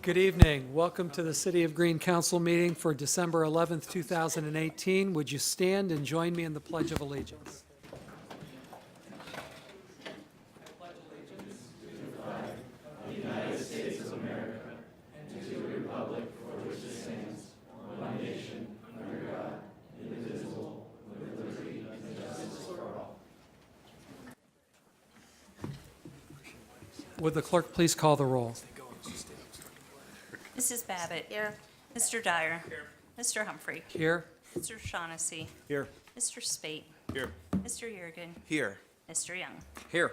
Good evening. Welcome to the City of Green Council meeting for December 11th, 2018. Would you stand and join me in the Pledge of Allegiance? Would the clerk please call the roll? Mrs. Babbitt. Here. Mr. Dyer. Here. Mr. Humphrey. Here. Mr. Shaughnessy. Here. Mr. Spate. Here. Mr. Yergin. Here. Mr. Young. Here.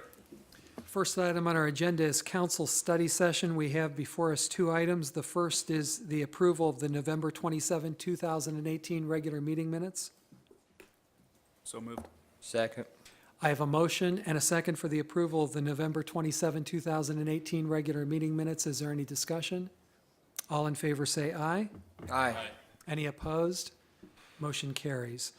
First item on our agenda is council study session. We have before us two items. The first is the approval of the November 27, 2018 regular meeting minutes. So moved. Second. I have a motion and a second for the approval of the November 27, 2018 regular meeting minutes. Is there any discussion? All in favor say aye. Aye. Any opposed? Motion carries.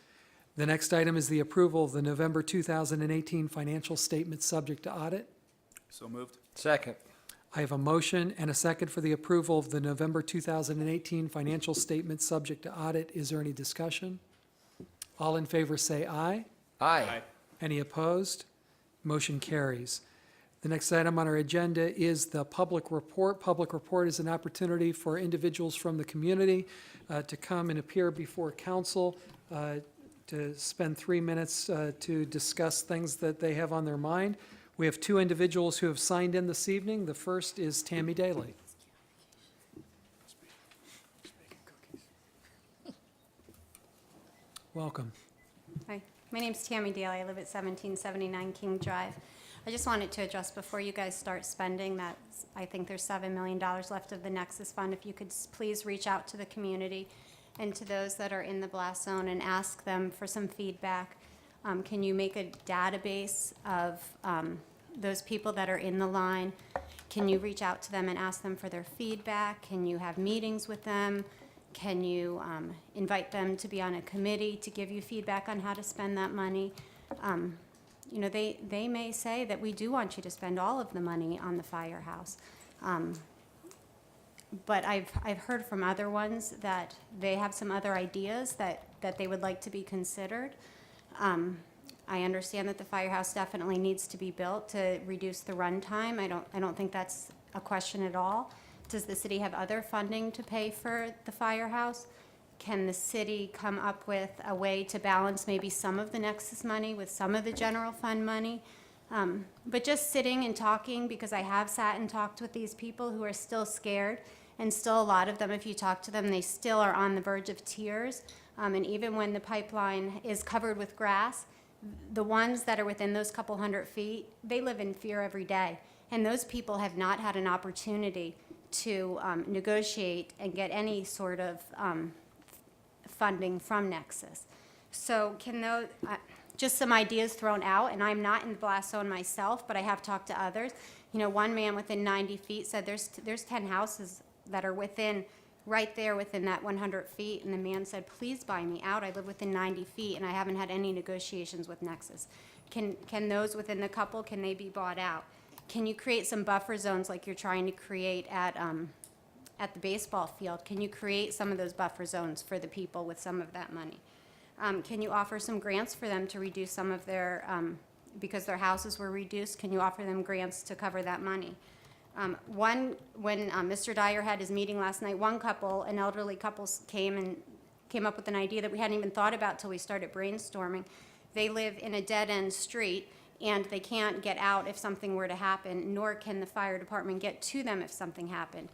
The next item is the approval of the November 2018 financial statements subject to audit. So moved. Second. I have a motion and a second for the approval of the November 2018 financial statements subject to audit. Is there any discussion? All in favor say aye. Aye. Any opposed? Motion carries. The next item on our agenda is the public report. Public report is an opportunity for individuals from the community to come and appear before council to spend 3 minutes to discuss things that they have on their mind. We have two individuals who have signed in this evening. The first is Tammy Daly. Welcome. Hi, my name's Tammy Daly. I live at 1779 King Drive. I just wanted to address before you guys start spending that I think there's $7 million left of the Nexus Fund. If you could please reach out to the community and to those that are in the blast zone and ask them for some feedback. Can you make a database of those people that are in the line? Can you reach out to them and ask them for their feedback? Can you have meetings with them? Can you invite them to be on a committee to give you feedback on how to spend that money? You know, they may say that we do want you to spend all of the money on the firehouse. But I've heard from other ones that they have some other ideas that they would like to be considered. I understand that the firehouse definitely needs to be built to reduce the run time. I don't think that's a question at all. Does the city have other funding to pay for the firehouse? Can the city come up with a way to balance maybe some of the Nexus money with some of the general fund money? But just sitting and talking, because I have sat and talked with these people who are still scared, and still a lot of them, if you talk to them, they still are on the verge of tears. And even when the pipeline is covered with grass, the ones that are within those couple 100 feet, they live in fear every day. And those people have not had an opportunity to negotiate and get any sort of funding from Nexus. So can those, just some ideas thrown out, and I'm not in the blast zone myself, but I have talked to others. You know, one man within 90 feet said there's 10 houses that are within, right there within that 100 feet, and the man said, please buy me out. I live within 90 feet, and I haven't had any negotiations with Nexus. Can those within the couple, can they be bought out? Can you create some buffer zones like you're trying to create at the baseball field? Can you create some of those buffer zones for the people with some of that money? Can you offer some grants for them to reduce some of their, because their houses were reduced, can you offer them grants to cover that money? When Mr. Dyer had his meeting last night, one couple, an elderly couple, came up with an idea that we hadn't even thought about till we started brainstorming. They live in a dead-end street, and they can't get out if something were to happen, nor can the fire department get to them if something happened.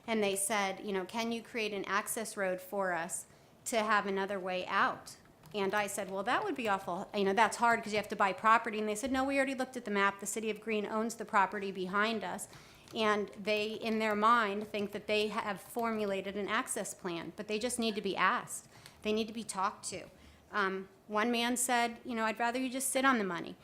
And they said, you know, can you create an access road for us to have another way out? And I said, well, that would be awful. You know, that's hard because you have to buy property. And they said, no, we already looked at the map. The city of Green owns the property behind us. And they, in their mind, think that they have formulated an access plan, but they just need to be asked. They need to be talked to. One man said, you know, I'd rather you just sit on the money.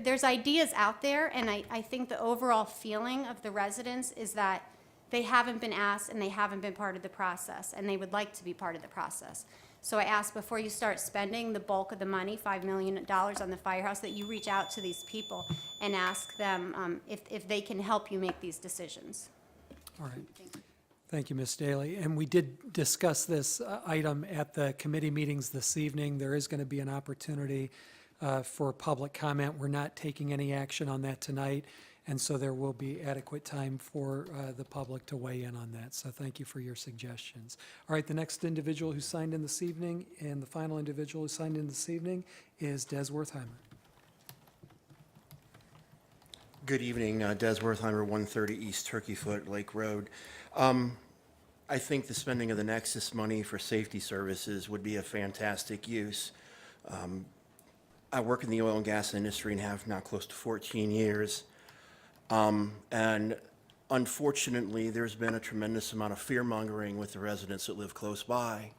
There's ideas out there, and I think the overall feeling of the residents is that they haven't been asked and they haven't been part of the process, and they would like to be part of the process. So I ask before you start spending the bulk of the money, $5 million on the firehouse, that you reach out to these people and ask them if they can help you make these decisions. All right. Thank you, Ms. Daly. And we did discuss this item at the committee meetings this evening. There is going to be an opportunity for public comment. We're not taking any action on that tonight, and so there will be adequate time for the public to weigh in on that. So thank you for your suggestions. All right, the next individual who signed in this evening and the final individual who signed in this evening is Des Wertheimer. Good evening, Des Wertheimer, 130 East Turkeyfoot Lake Road. I think the spending of the Nexus money for safety services would be a fantastic use. I work in the oil and gas industry and have now close to 14 years. And unfortunately, there's been a tremendous amount of fear-mongering with the residents that live close by.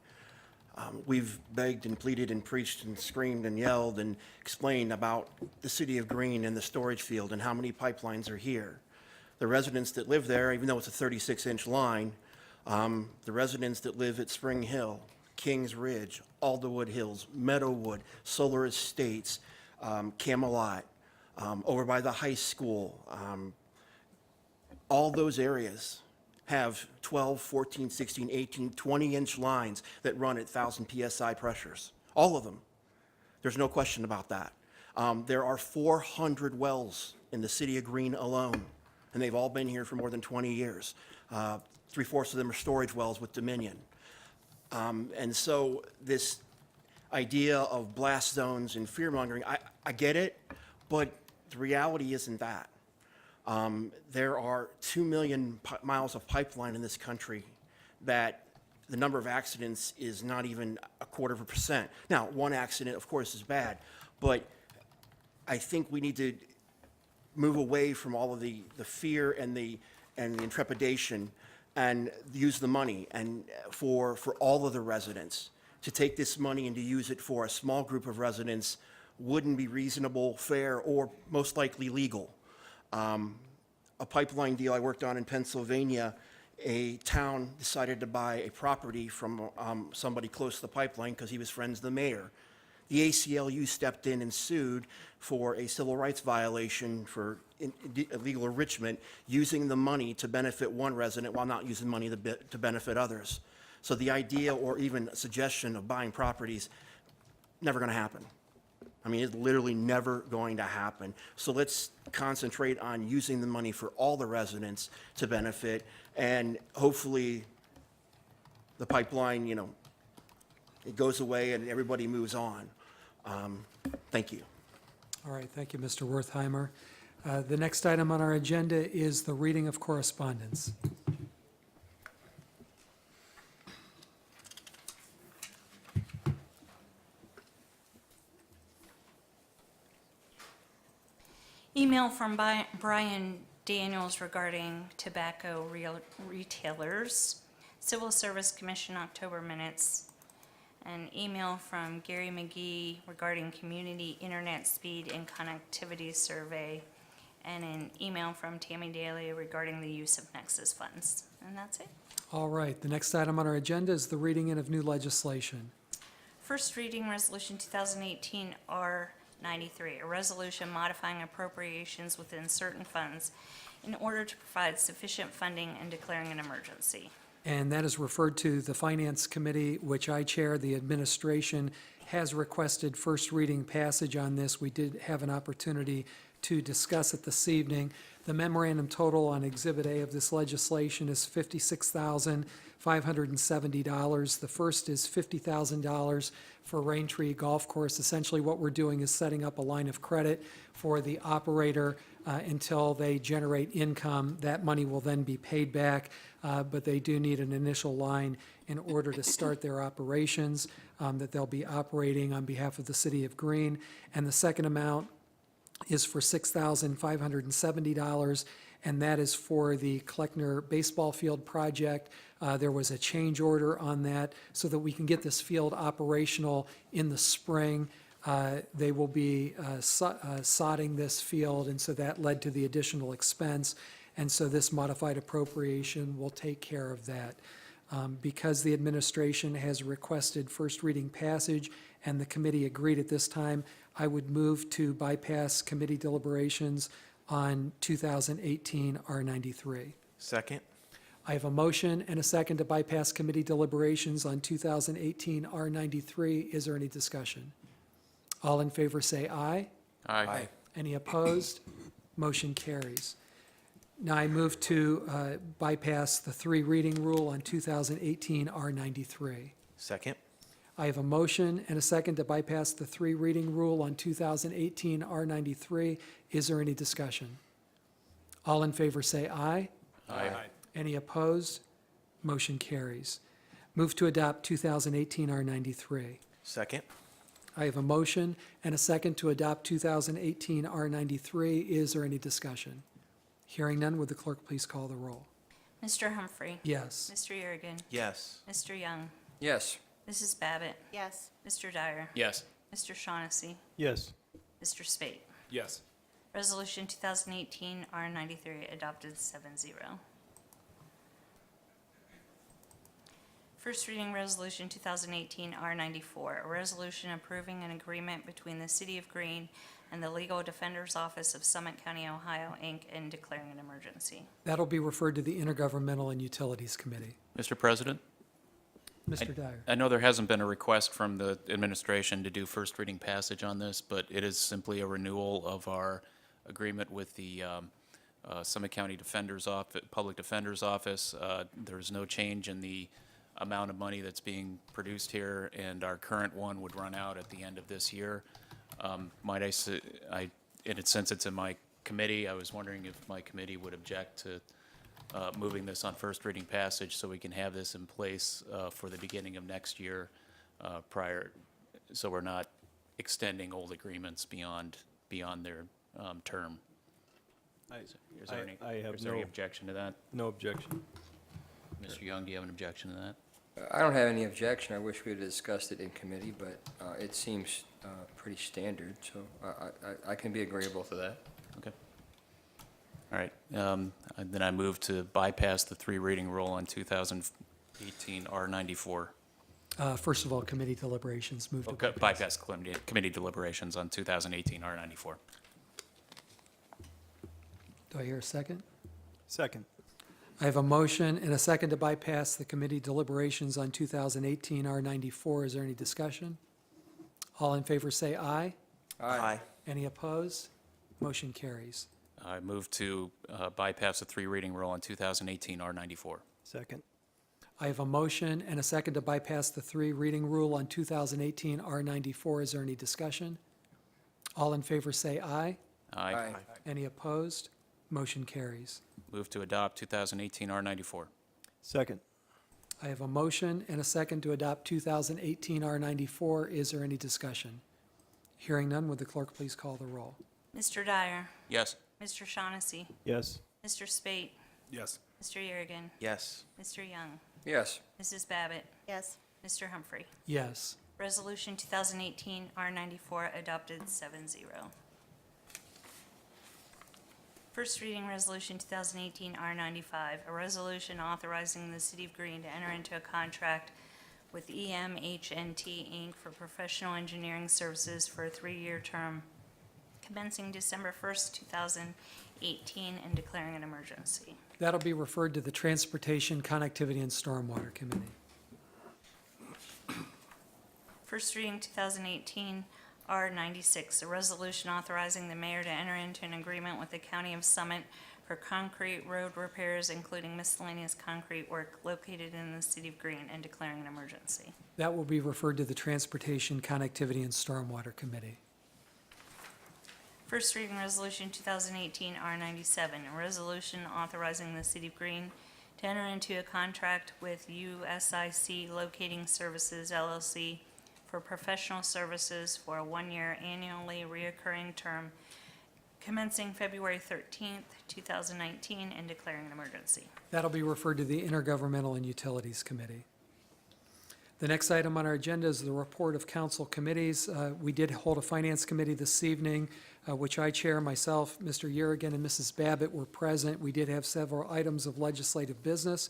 We've begged and pleaded and preached and screamed and yelled and explained about the city of Greene and the storage field and how many pipelines are here. The residents that live there, even though it's a 36-inch line, the residents that live at Spring Hill, Kings Ridge, Alderwood Hills, Meadowwood, Solar Estates, Camelot, over by the high school, all those areas have 12, 14, 16, 18, 20-inch lines that run at 1,000 PSI pressures. All of them. There's no question about that. There are 400 wells in the city of Greene alone, and they've all been here for more than 20 years. 3/4 of them are storage wells with Dominion. And so this idea of blast zones and fear-mongering, I get it, but the reality isn't that. There are 2 million miles of pipeline in this country that the number of accidents is not even 0.25%. Now, one accident, of course, is bad, but I think we need to move away from all of the fear and the intrepidation and use the money and for all of the residents. To take this money and to use it for a small group of residents wouldn't be reasonable, fair, or most likely legal. A pipeline deal I worked on in Pennsylvania, a town decided to buy a property from somebody close to the pipeline because he was friends with the mayor. The ACLU stepped in and sued for a civil rights violation for illegal enrichment, using the money to benefit one resident while not using money to benefit others. So the idea or even suggestion of buying properties, never going to happen. I mean, it's literally never going to happen. So let's concentrate on using the money for all the residents to benefit, and hopefully the pipeline, it goes away and everybody moves on. Thank you. All right, thank you, Mr. Wertheimer. The next item on our agenda is the reading of correspondence. Email from Brian Daniels regarding tobacco retailers. Civil Service Commission October minutes. An email from Gary McGee regarding community internet speed and connectivity survey. And an email from Tammy Daly regarding the use of Nexus funds. And that's it. All right, the next item on our agenda is the reading in of new legislation. First reading resolution 2018 R93, a resolution modifying appropriations within certain funds in order to provide sufficient funding and declaring an emergency. And that is referred to the Finance Committee, which I chair. The administration has requested first reading passage on this. We did have an opportunity to discuss it this evening. The memorandum total on Exhibit A of this legislation is $56,570. The first is $50,000 for Raintree Golf Course. Essentially, what we're doing is setting up a line of credit for the operator until they generate income. That money will then be paid back, but they do need an initial line in order to start their operations that they'll be operating on behalf of the city of Greene. And the second amount is for $6,570, and that is for the Kleckner baseball field project. There was a change order on that so that we can get this field operational in the spring. They will be sodding this field, and so that led to the additional expense. And so this modified appropriation will take care of that. Because the administration has requested first reading passage and the committee agreed at this time, I would move to bypass committee deliberations on 2018 R93. Second. I have a motion and a second to bypass committee deliberations on 2018 R93. Is there any discussion? All in favor say aye. Aye. Any opposed? Motion carries. Now I move to bypass the three reading rule on 2018 R93. Second. I have a motion and a second to bypass the three reading rule on 2018 R93. Is there any discussion? All in favor say aye. Aye. Any opposed? Motion carries. Move to adopt 2018 R93. Second. I have a motion and a second to adopt 2018 R93. Is there any discussion? Hearing none, would the clerk please call the roll? Mr. Humphrey. Yes. Mr. Yergin. Yes. Mr. Young. Yes. Mrs. Babbitt. Yes. Mr. Dyer. Yes. Mr. Shaughnessy. Yes. Mr. Spate. Yes. Resolution 2018 R93 adopted 7-0. First reading resolution 2018 R94, a resolution approving an agreement between the City of Greene and the Legal Defender's Office of Summit County, Ohio, Inc., and declaring an emergency. That'll be referred to the Intergovernmental and Utilities Committee. Mr. President, Mr. Dyer. I know there hasn't been a request from the administration to do first reading passage on this, but it is simply a renewal of our agreement with the Summit County Defender's Office, Public Defender's Office. There's no change in the amount of money that's being produced here, and our current one would run out at the end of this year. Might I say, since it's in my committee, I was wondering if my committee would object to moving this on first reading passage so we can have this in place for the beginning of next year so we're not extending old agreements beyond their term. Is there any objection to that? No objection. Mr. Young, do you have an objection to that? I don't have any objection. I wish we had discussed it in committee, but it seems pretty standard, so I can be agreeable to that. Okay. All right. Then I move to bypass the three reading rule on 2018 R94. First of all, committee deliberations. Move to Okay, bypass committee deliberations on 2018 R94. Do I hear a second? Second. I have a motion and a second to bypass the committee deliberations on 2018 R94. Is there any discussion? All in favor say aye. Aye. Any opposed? Motion carries. I move to bypass the three reading rule on 2018 R94. Second. I have a motion and a second to bypass the three reading rule on 2018 R94. Is there any discussion? All in favor say aye. Aye. Any opposed? Motion carries. Move to adopt 2018 R94. Second. I have a motion and a second to adopt 2018 R94. Is there any discussion? Hearing none, would the clerk please call the roll? Mr. Dyer. Yes. Mr. Shaughnessy. Yes. Mr. Spate. Yes. Mr. Yergin. Yes. Mr. Young. Yes. Mrs. Babbitt. Yes. Mr. Humphrey. Yes. Resolution 2018 R94 adopted 7-0. First reading resolution 2018 R95, a resolution authorizing the City of Greene to enter into a contract with EMHNT Inc. for professional engineering services for a 3-year term commencing December 1st, 2018, and declaring an emergency. That'll be referred to the Transportation, Connectivity, and Stormwater Committee. First reading 2018 R96, a resolution authorizing the mayor to enter into an agreement with the County of Summit for concrete road repairs, including miscellaneous concrete work located in the City of Greene, and declaring an emergency. That will be referred to the Transportation, Connectivity, and Stormwater Committee. First reading resolution 2018 R97, a resolution authorizing the City of Greene to enter into a contract with USIC Locating Services LLC for professional services for a 1-year annually reoccurring term commencing February 13th, 2019, and declaring an emergency. That'll be referred to the Intergovernmental and Utilities Committee. The next item on our agenda is the report of council committees. We did hold a finance committee this evening, which I chair. Myself, Mr. Yergin, and Mrs. Babbitt were present. We did have several items of legislative business.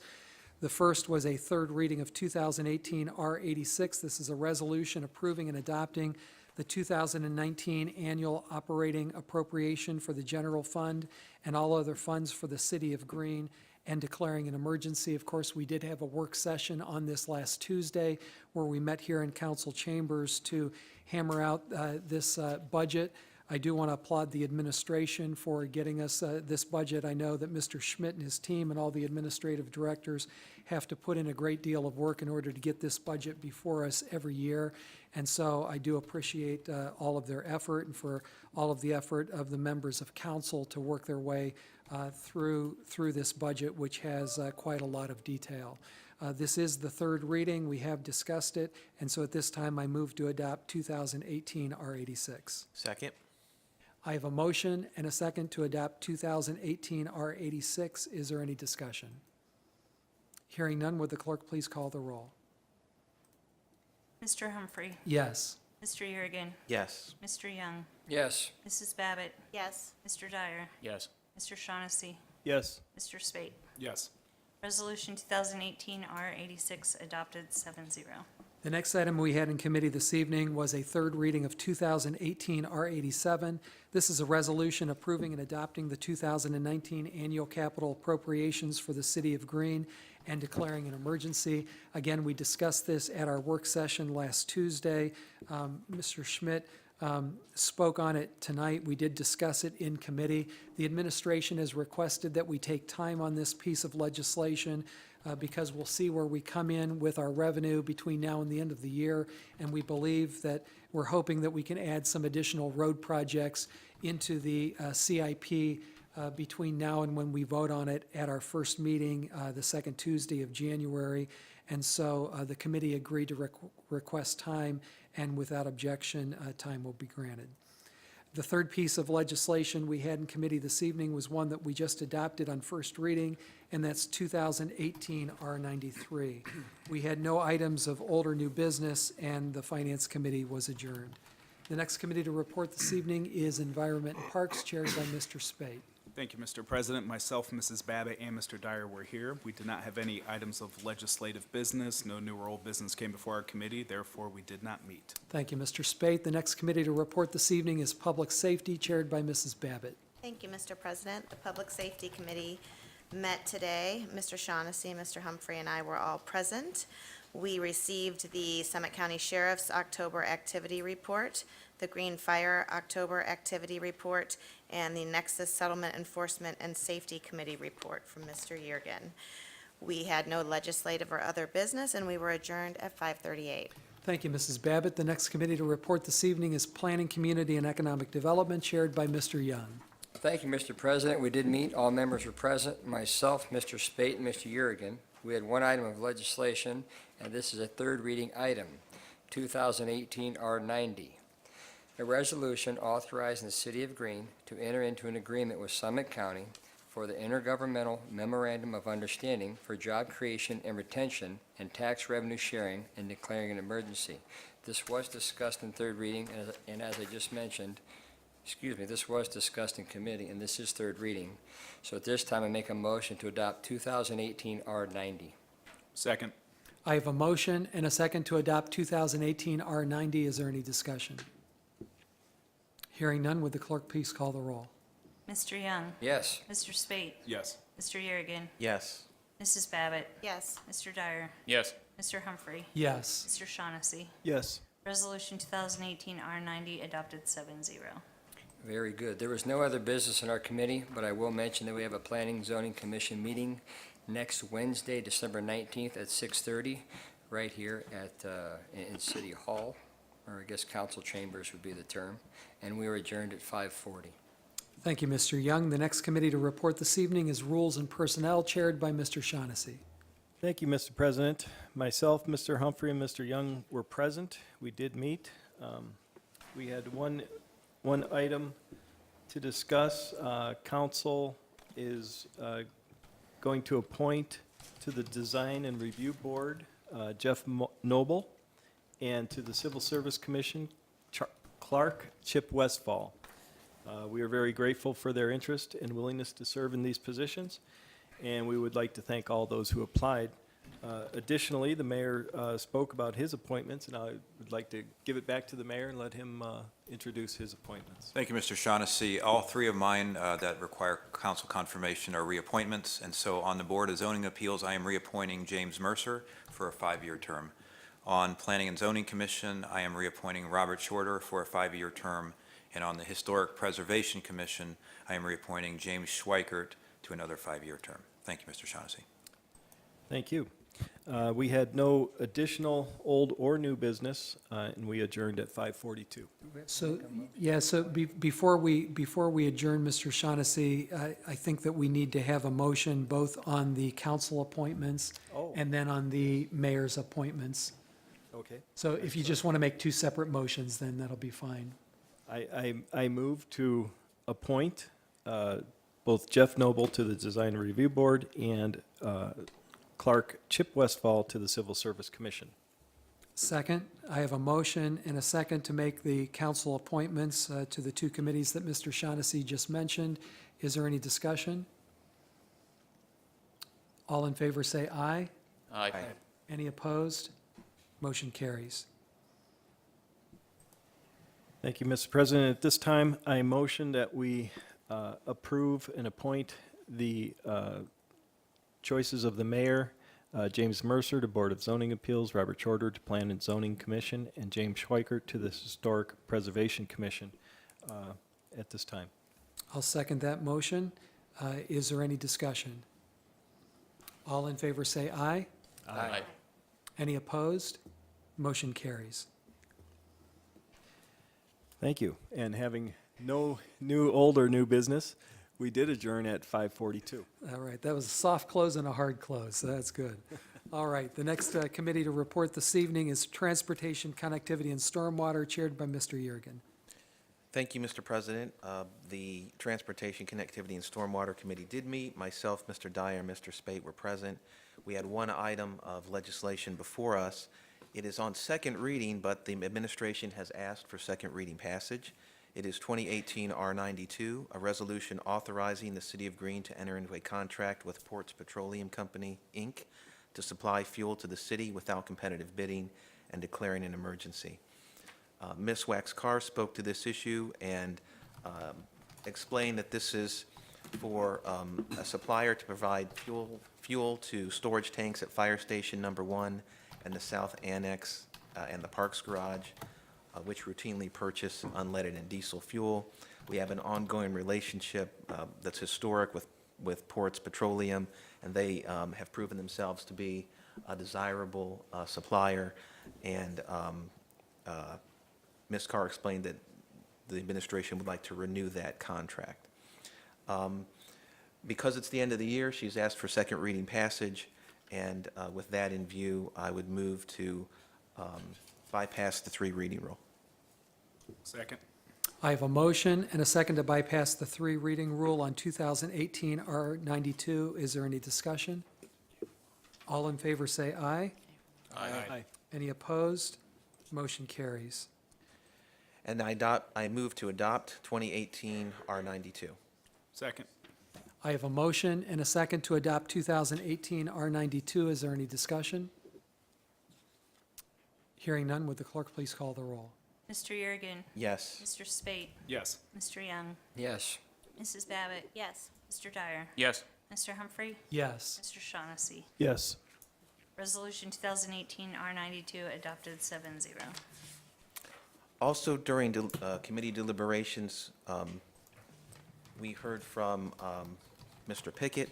The first was a third reading of 2018 R86. This is a resolution approving and adopting the 2019 annual operating appropriation for the general fund and all other funds for the city of Greene and declaring an emergency. Of course, we did have a work session on this last Tuesday where we met here in council chambers to hammer out this budget. I do want to applaud the administration for getting us this budget. I know that Mr. Schmidt and his team and all the administrative directors have to put in a great deal of work in order to get this budget before us every year. And so I do appreciate all of their effort and for all of the effort of the members of council to work their way through this budget, which has quite a lot of detail. This is the third reading. We have discussed it. And so at this time, I move to adopt 2018 R86. Second. I have a motion and a second to adopt 2018 R86. Is there any discussion? Hearing none, would the clerk please call the roll? Mr. Humphrey, Yes. Mr. Yergin, Yes. Mr. Young, Yes. Mrs. Babbitt, Yes. Mr. Dyer, Yes. Mr. Shaughnessy, Yes. Mr. Spate. Yes. Resolution 2018 R86 adopted 7-0. The next item we had in committee this evening was a third reading of 2018 R87. This is a resolution approving and adopting the 2019 annual capital appropriations for the city of Greene and declaring an emergency. Again, we discussed this at our work session last Tuesday. Mr. Schmidt spoke on it tonight. We did discuss it in committee. The administration has requested that we take time on this piece of legislation because we'll see where we come in with our revenue between now and the end of the year. And we believe that we're hoping that we can add some additional road projects into the CIP between now and when we vote on it at our first meeting, the second Tuesday of January. And so the committee agreed to request time, and without objection, time will be granted. The third piece of legislation we had in committee this evening was one that we just adopted on first reading, and that's 2018 R93. We had no items of old or new business, and the Finance Committee was adjourned. The next committee to report this evening is Environment and Parks, chaired by Mr. Spate. Thank you, Mr. President. Myself, Mrs. Babbitt, and Mr. Dyer were here. We did not have any items of legislative business. No new or old business came before our committee. Therefore, we did not meet. Thank you, Mr. Spate. The next committee to report this evening is Public Safety, chaired by Mrs. Babbitt. Thank you, Mr. President. The Public Safety Committee met today. Mr. Shaughnessy, Mr. Humphrey, and I were all present. We received the Summit County Sheriff's October Activity Report, the Green Fire October Activity Report, and the Nexus Settlement Enforcement and Safety Committee Report from Mr. Yergin. We had no legislative or other business, and we were adjourned at 5:38. Thank you, Mrs. Babbitt. The next committee to report this evening is Planning, Community, and Economic Development, chaired by Mr. Young. Thank you, Mr. President. We did meet. All members were present. Myself, Mr. Spate, and Mr. Yergin. We had one item of legislation, and this is a third reading item, 2018 R90. A resolution authorizing the City of Greene to enter into an agreement with Summit County for the Intergovernmental Memorandum of Understanding for Job Creation and Retention and Tax Revenue Sharing and declaring an emergency. This was discussed in third reading, and as I just mentioned, this was discussed in committee, and this is third reading. So at this time, I make a motion to adopt 2018 R90. Second. I have a motion and a second to adopt 2018 R90. Is there any discussion? Hearing none, would the clerk please call the roll? Mr. Young, Yes. Mr. Spate, Yes. Mr. Yergin, Yes. Mrs. Babbitt, Yes. Mr. Dyer, Yes. Mr. Humphrey, Yes. Mr. Shaughnessy. Yes. Resolution 2018 R90 adopted 7-0. Very good. There was no other business in our committee, but I will mention that we have a Planning Zoning Commission meeting next Wednesday, December 19th at 6:30, right here in City Hall, or I guess council chambers would be the term, and we were adjourned at 5:40. Thank you, Mr. Young. The next committee to report this evening is Rules and Personnel, chaired by Mr. Shaughnessy. Thank you, Mr. President. Myself, Mr. Humphrey, and Mr. Young were present. We did meet. We had one item to discuss. Council is going to appoint to the Design and Review Board Jeff Noble, and to the Civil Service Commission Clark Chip Westfall. We are very grateful for their interest and willingness to serve in these positions, and we would like to thank all those who applied. Additionally, the mayor spoke about his appointments, and I would like to give it back to the mayor and let him introduce his appointments. Thank you, Mr. Shaughnessy. All three of mine that require council confirmation are reappointments, and so on the Board of Zoning Appeals, I am reappointing James Mercer for a 5-year term. On Planning and Zoning Commission, I am reappointing Robert Shorter for a 5-year term, and on the Historic Preservation Commission, I am reappointing James Schweikert to another 5-year term. Thank you, Mr. Shaughnessy. Thank you. We had no additional old or new business, and we adjourned at 5:42. So, yeah, so before we adjourn, Mr. Shaughnessy, I think that we need to have a motion both on the council appointments Oh. and then on the mayor's appointments. Okay. So if you just want to make two separate motions, then that'll be fine. I move to appoint both Jeff Noble to the Design Review Board and Clark Chip Westfall to the Civil Service Commission. Second, I have a motion and a second to make the council appointments to the two committees that Mr. Shaughnessy just mentioned. Is there any discussion? All in favor say aye. Aye. Any opposed? Motion carries. Thank you, Mr. President. At this time, I motion that we approve and appoint the choices of the mayor, James Mercer to Board of Zoning Appeals, Robert Shorter to Plan and Zoning Commission, and James Schweikert to the Historic Preservation Commission at this time. I'll second that motion. Is there any discussion? All in favor say aye. Aye. Any opposed? Motion carries. Thank you. And having no new, old, or new business, we did adjourn at 5:42. All right, that was a soft close and a hard close, so that's good. All right, the next committee to report this evening is Transportation, Connectivity, and Stormwater, chaired by Mr. Yergin. Thank you, Mr. President. The Transportation, Connectivity, and Stormwater Committee did meet. Myself, Mr. Dyer, and Mr. Spate were present. We had one item of legislation before us. It is on second reading, but the administration has asked for second reading passage. It is 2018 R92, a resolution authorizing the City of Greene to enter into a contract with Ports Petroleum Company, Inc., to supply fuel to the city without competitive bidding and declaring an emergency. Ms. Wax-Carr spoke to this issue and explained that this is for a supplier to provide fuel to storage tanks at Fire Station Number 1 and the South Annex and the Parks Garage, which routinely purchase unleaded and diesel fuel. We have an ongoing relationship that's historic with Ports Petroleum, and they have proven themselves to be a desirable supplier. And Ms. Carr explained that the administration would like to renew that contract. Because it's the end of the year, she's asked for second reading passage, and with that in view, I would move to bypass the 3 reading rule. Second. I have a motion and a second to bypass the 3 reading rule on 2018 R92. Is there any discussion? All in favor say aye. Aye. Any opposed? Motion carries. And I move to adopt 2018 R92. Second. I have a motion and a second to adopt 2018 R92. Is there any discussion? Hearing none, would the clerk please call the roll? Mr. Yergin? Yes. Mr. Spate? Yes. Mr. Young? Yes. Mrs. Babbitt? Yes. Mr. Dyer? Yes. Mr. Humphrey? Yes. Mr. Shaughnessy? Yes. Resolution 2018 R92 adopted 7-0. Also, during committee deliberations, we heard from Mr. Pickett,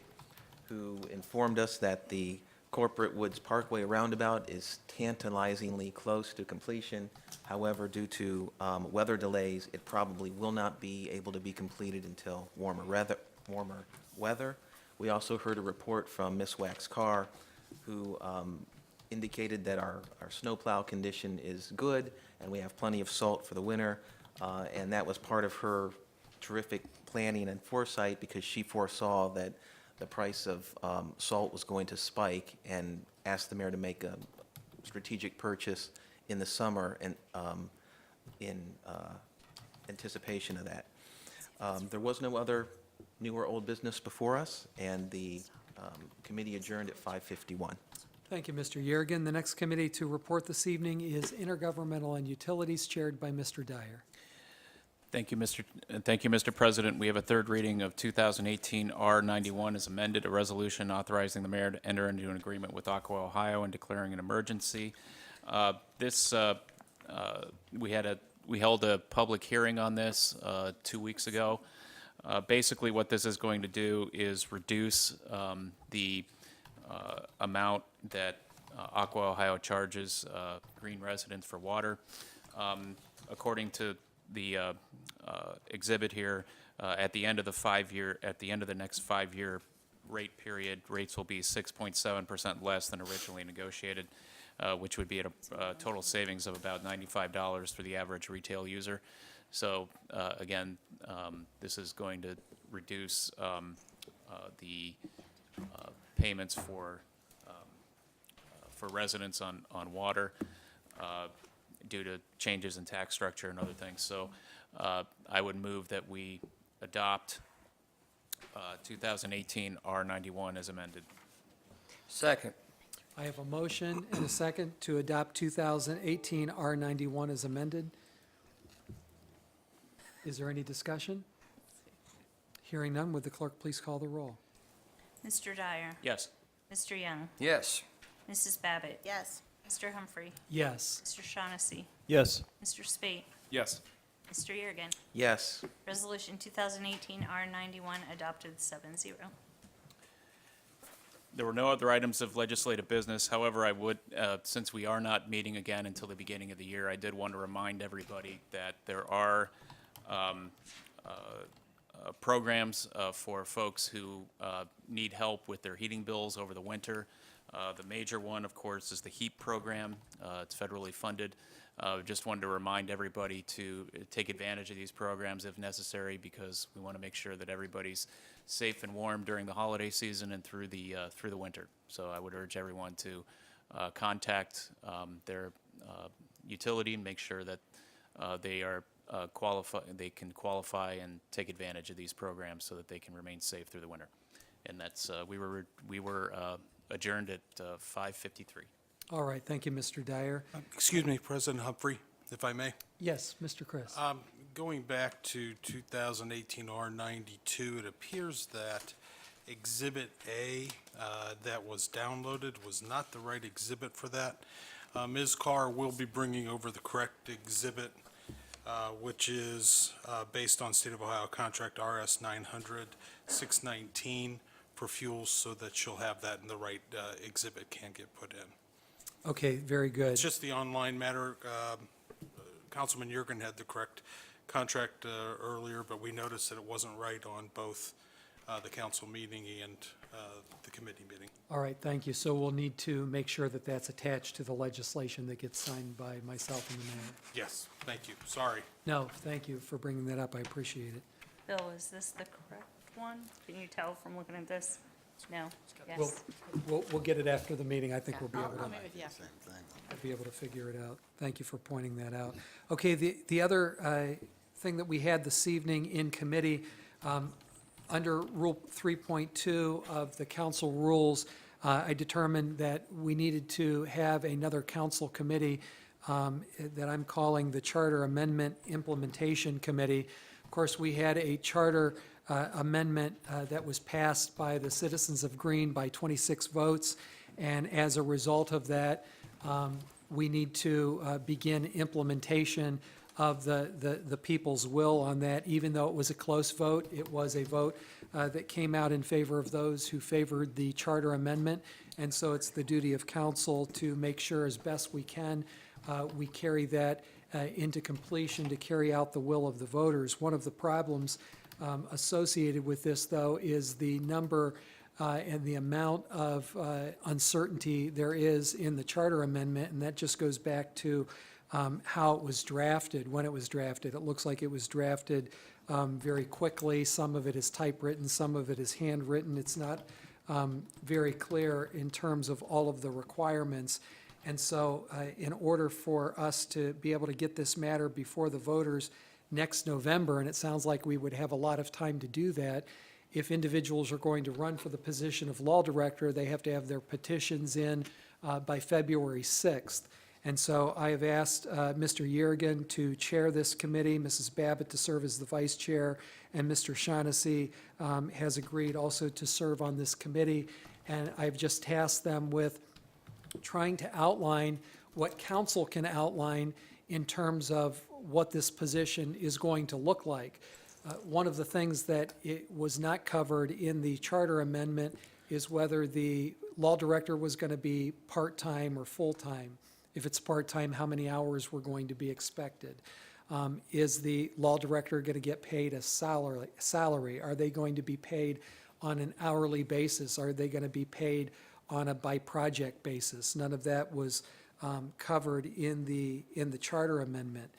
who informed us that the Corporate Woods Parkway roundabout is tantalizingly close to completion. However, due to weather delays, it probably will not be able to be completed until warmer weather. We also heard a report from Ms. Wax-Carr, who indicated that our snowplow condition is good, and we have plenty of salt for the winter, and that was part of her terrific planning and foresight, because she foresaw that the price of salt was going to spike, and asked the mayor to make a strategic purchase in the summer and in anticipation of that. There was no other new or old business before us, and the committee adjourned at 5:51. Thank you, Mr. Yergin. The next committee to report this evening is Intergovernmental and Utilities, chaired by Mr. Dyer. Thank you, Mr. President. We have a third reading of 2018 R91 as amended, a resolution authorizing the mayor to enter into an agreement with Aqua Ohio and declaring an emergency. We held a public hearing on this 2 weeks ago. Basically, what this is going to do is reduce the amount that Aqua Ohio charges green residents for water. According to the exhibit here, at the end of the next 5-year rate period, rates will be 6.7% less than originally negotiated, which would be at a total savings of about $95 for the average retail user. So again, this is going to reduce the payments for residents on water due to changes in tax structure and other things. So I would move that we adopt 2018 R91 as amended. Second. I have a motion and a second to adopt 2018 R91 as amended. Is there any discussion? Hearing none, would the clerk please call the roll? Mr. Dyer. Yes. Mr. Young. Yes. Mrs. Babbitt. Yes. Mr. Humphrey. Yes. Mr. Shaughnessy. Yes. Mr. Spate. Yes. Mr. Yergin. Yes. Resolution 2018 R91 adopted 7-0. There were no other items of legislative business. However, I would, since we are not meeting again until the beginning of the year, I did want to remind everybody that there are programs for folks who need help with their heating bills over the winter. The major one, of course, is the HEAP program. It's federally funded. Just wanted to remind everybody to take advantage of these programs if necessary, because we want to make sure that everybody's safe and warm during the holiday season and through the winter. So I would urge everyone to contact their utility and make sure that they can qualify and take advantage of these programs so that they can remain safe through the winter. And that's we were adjourned at 5:53. All right, thank you, Mr. Dyer. Excuse me, President Humphrey, if I may. Yes, Mr. Chris. Going back to 2018 R92, it appears that Exhibit A that was downloaded was not the right exhibit for that. Ms. Carr will be bringing over the correct exhibit, which is based on State of Ohio Contract RS 900-619 for fuels, so that she'll have that in the right exhibit can get put in. Okay, very good. It's just the online matter. Councilman Yergin had the correct contract earlier, but we noticed that it wasn't right on both the council meeting and the committee meeting. All right, thank you. So we'll need to make sure that that's attached to the legislation that gets signed by myself and the mayor. Yes, thank you. Sorry. No, thank you for bringing that up. I appreciate it. Bill, is this the correct one? Can you tell from looking at this? No? We'll, Yes. we'll get it after the meeting. I think we'll be able to. I'll meet with you. I'll be able to figure it out. Thank you for pointing that out. Okay, the other thing that we had this evening in committee, under Rule 3.2 of the council rules, I determined that we needed to have another council committee that I'm calling the Charter Amendment Implementation Committee. Of course, we had a charter amendment that was passed by the citizens of Greene by 26 votes, and as a result of that, we need to begin implementation of the people's will on that. Even though it was a close vote, it was a vote that came out in favor of those who favored the charter amendment, and so it's the duty of council to make sure as best we can we carry that into completion to carry out the will of the voters. One of the problems associated with this, though, is the number and the amount of uncertainty there is in the charter amendment, and that just goes back to how it was drafted, when it was drafted. It looks like it was drafted very quickly. Some of it is typewritten, some of it is handwritten. It's not very clear in terms of all of the requirements. And so in order for us to be able to get this matter before the voters next November, and it sounds like we would have a lot of time to do that, if individuals are going to run for the position of law director, they have to have their petitions in by February 6th. And so I have asked Mr. Yergin to chair this committee, Mrs. Babbitt to serve as the vice chair, and Mr. Shaughnessy has agreed also to serve on this committee. And I've just tasked them with trying to outline what council can outline in terms of what this position is going to look like. One of the things that it was not covered in the charter amendment is whether the law director was going to be part-time or full-time. If it's part-time, how many hours were going to be expected? Is the law director going to get paid a salary? Are they going to be paid on an hourly basis? Are they going to be paid on a by-project basis? None of that was covered in the charter amendment.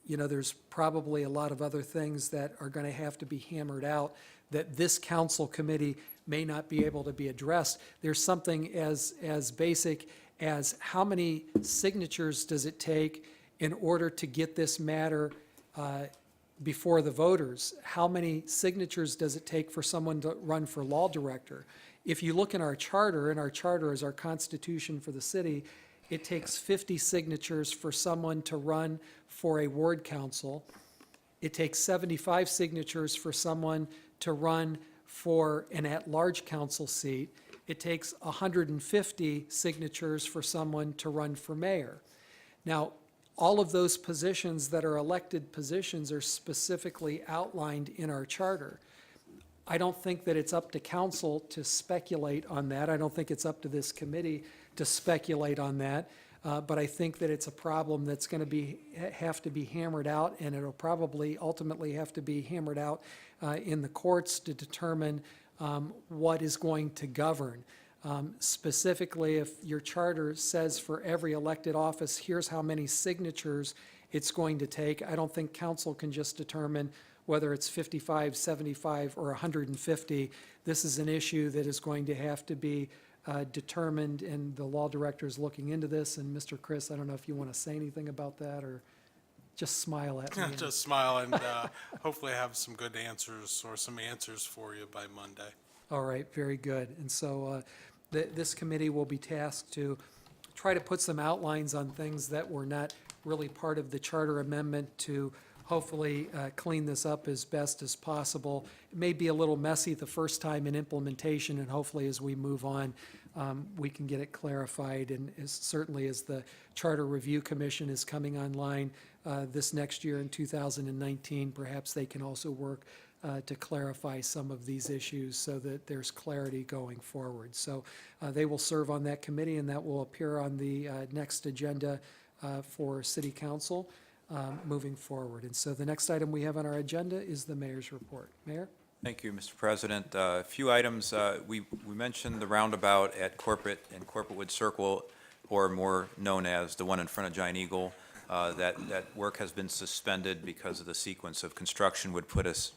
You know, there's probably a lot of other things that are going to have to be hammered out that this council committee may not be able to be addressed. There's something as basic as how many signatures does it take in order to get this matter before the voters? How many signatures does it take for someone to run for law director? If you look in our charter, and our charter is our constitution for the city, it takes 50 signatures for someone to run for a ward council. It takes 75 signatures for someone to run for an at-large council seat. It takes 150 signatures for someone to run for mayor. Now, all of those positions that are elected positions are specifically outlined in our charter. I don't think that it's up to council to speculate on that. I don't think it's up to this committee to speculate on that. But I think that it's a problem that's going to have to be hammered out, and it'll probably ultimately have to be hammered out in the courts to determine what is going to govern. Specifically, if your charter says for every elected office, here's how many signatures it's going to take, I don't think council can just determine whether it's 55, 75, or 150. This is an issue that is going to have to be determined, and the law director is looking into this. And Mr. Chris, I don't know if you want to say anything about that, or just smile at me. Just smile and hopefully have some good answers or some answers for you by Monday. All right, very good. And so this committee will be tasked to try to put some outlines on things that were not really part of the charter amendment to hopefully clean this up as best as possible. It may be a little messy the first time in implementation, and hopefully as we move on, we can get it clarified. And certainly as the Charter Review Commission is coming online this next year in 2019, perhaps they can also work to clarify some of these issues so that there's clarity going forward. So they will serve on that committee, and that will appear on the next agenda for City Council moving forward. And so the next item we have on our agenda is the mayor's report. Mayor? Thank you, Mr. President. A few items. We mentioned the roundabout at Corporate and Corporatewood Circle, or more known as the one in front of Giant Eagle. That work has been suspended because of the sequence of construction would put us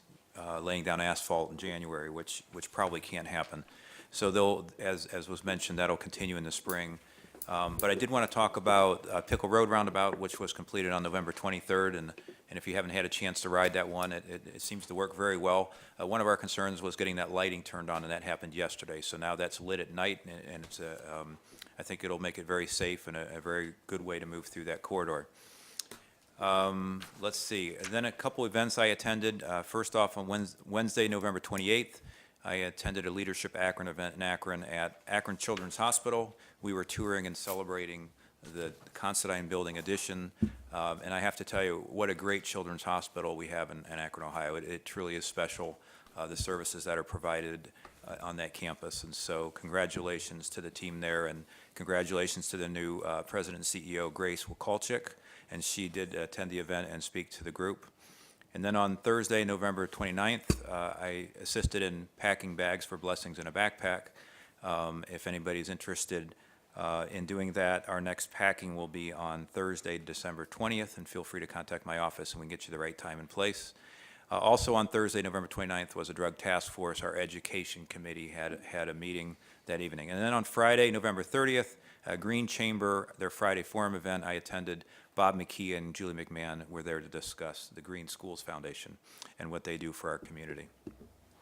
laying down asphalt in January, which probably can't happen. So they'll, as was mentioned, that'll continue in the spring. But I did want to talk about Pickle Road Roundabout, which was completed on November 23rd, and if you haven't had a chance to ride that one, it seems to work very well. One of our concerns was getting that lighting turned on, and that happened yesterday. So now that's lit at night, and it's I think it'll make it very safe and a very good way to move through that corridor. Let's see. And then a couple events I attended. First off, on Wednesday, November 28th, I attended a Leadership Akron event in Akron at Akron Children's Hospital. We were touring and celebrating the Considine Building addition, and I have to tell you, what a great children's hospital we have in Akron, Ohio. It truly is special, the services that are provided on that campus, and so congratulations to the team there, and congratulations to the new President and CEO, Grace Wakalchik, and she did attend the event and speak to the group. And then on Thursday, November 29th, I assisted in packing bags for Blessings in a Backpack. If anybody's interested in doing that, our next packing will be on Thursday, December 20th, and feel free to contact my office and we can get you the right time and place. Also on Thursday, November 29th, was a drug task force. Our education committee had a meeting that evening. And then on Friday, November 30th, Green Chamber, their Friday Forum event, I attended. Bob McKee and Julie McMahon were there to discuss the Green Schools Foundation and what they do for our community.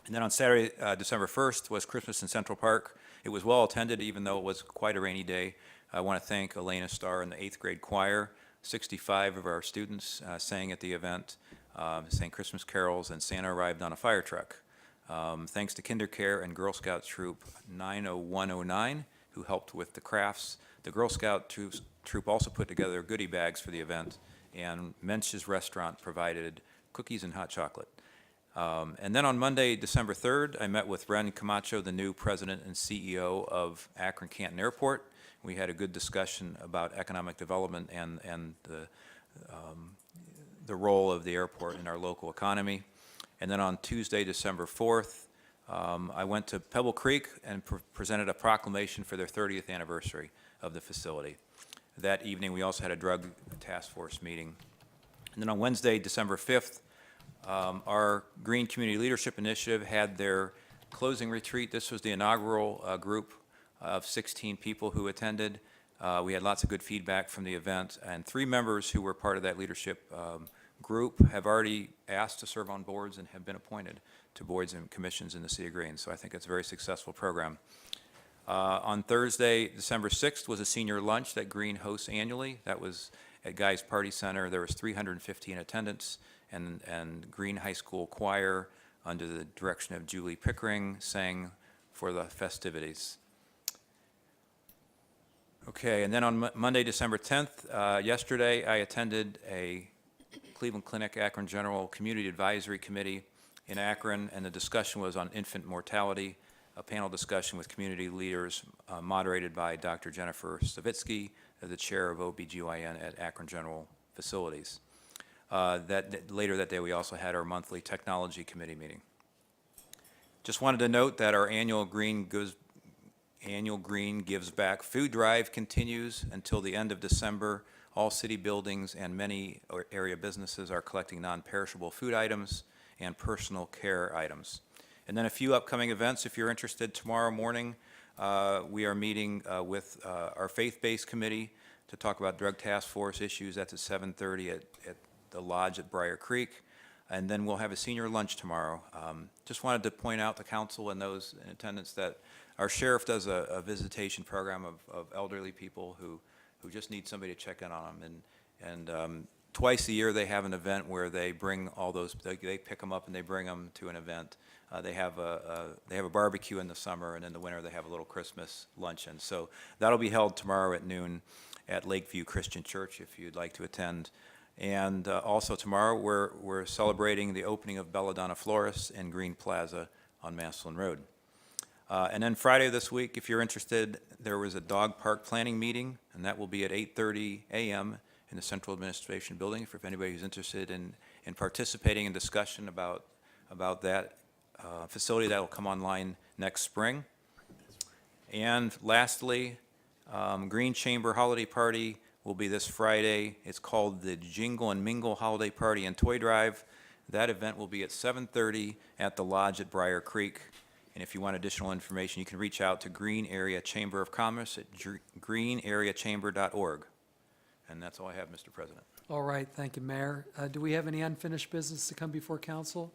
And then on Saturday, December 1st, was Christmas in Central Park. It was well-attended, even though it was quite a rainy day. I want to thank Elena Starr and the 8th grade choir. 65 of our students sang at the event, sang Christmas carols, and Santa arrived on a fire truck. Thanks to KinderCare and Girl Scout Troop 90109, who helped with the crafts. The Girl Scout troop also put together goodie bags for the event, and Mensch's Restaurant provided cookies and hot chocolate. And then on Monday, December 3rd, I met with Ren Camacho, the new president and CEO of Akron Canton Airport. We had a good discussion about economic development and the role of the airport in our local economy. And then on Tuesday, December 4th, I went to Pebble Creek and presented a proclamation for their 30th anniversary of the facility. That evening, we also had a drug task force meeting. And then on Wednesday, December 5th, our Green Community Leadership Initiative had their closing retreat. This was the inaugural group of 16 people who attended. We had lots of good feedback from the event, and 3 members who were part of that leadership group have already asked to serve on boards and have been appointed to boards and commissions in the City of Green. So I think it's a very successful program. On Thursday, December 6th, was a senior lunch that Green hosts annually. That was at Guy's Party Center. There was 350 in attendance, and Green High School Choir, under the direction of Julie Pickering, sang for the festivities. Okay, and then on Monday, December 10th, yesterday, I attended a Cleveland Clinic Akron General Community Advisory Committee in Akron, and the discussion was on infant mortality, a panel discussion with community leaders moderated by Dr. Jennifer Savitsky, the chair of OBGYN at Akron General Facilities. Later that day, we also had our monthly technology committee meeting. Just wanted to note that our annual Green Gives Back food drive continues until the end of December. All city buildings and many area businesses are collecting non-perishable food items and personal care items. And then a few upcoming events, if you're interested. Tomorrow morning, we are meeting with our faith-based committee to talk about drug task force issues. That's at 7:30 at the lodge at Briar Creek. And then we'll have a senior lunch tomorrow. Just wanted to point out to council and those in attendance that our sheriff does a visitation program of elderly people who just need somebody to check in on them. And twice a year, they have an event where they bring all those, they pick them up and they bring them to an event. They have a barbecue in the summer, and in the winter, they have a little Christmas luncheon. So that'll be held tomorrow at noon at Lakeview Christian Church if you'd like to attend. And also tomorrow, we're celebrating the opening of Belladonna Florist in Green Plaza on Maslin Road. And then Friday this week, if you're interested, there was a dog park planning meeting, and that will be at 8:30 a.m. in the Central Administration Building, if anybody who's interested in participating in discussion about that facility. That will come online next spring. And lastly, Green Chamber Holiday Party will be this Friday. It's called the Jingle and Mingle Holiday Party and Toy Drive. That event will be at 7:30 at the lodge at Briar Creek. And if you want additional information, you can reach out to Green Area Chamber of Commerce at greenareachamber.org. And that's all I have, Mr. President. All right, thank you, Mayor. Do we have any unfinished business to come before council?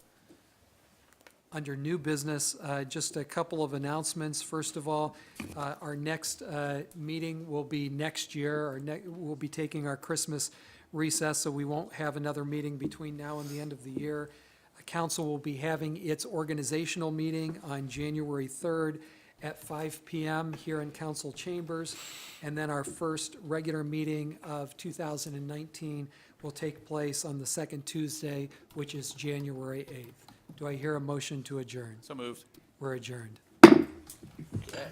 Under new business, just a couple of announcements. First of all, our next meeting will be next year. We'll be taking our Christmas recess, so we won't have another meeting between now and the end of the year. Council will be having its organizational meeting on January 3rd at 5 p.m. here in council chambers. And then our first regular meeting of 2019 will take place on the second Tuesday, which is January 8th. Do I hear a motion to adjourn? So moved. We're adjourned. Okay.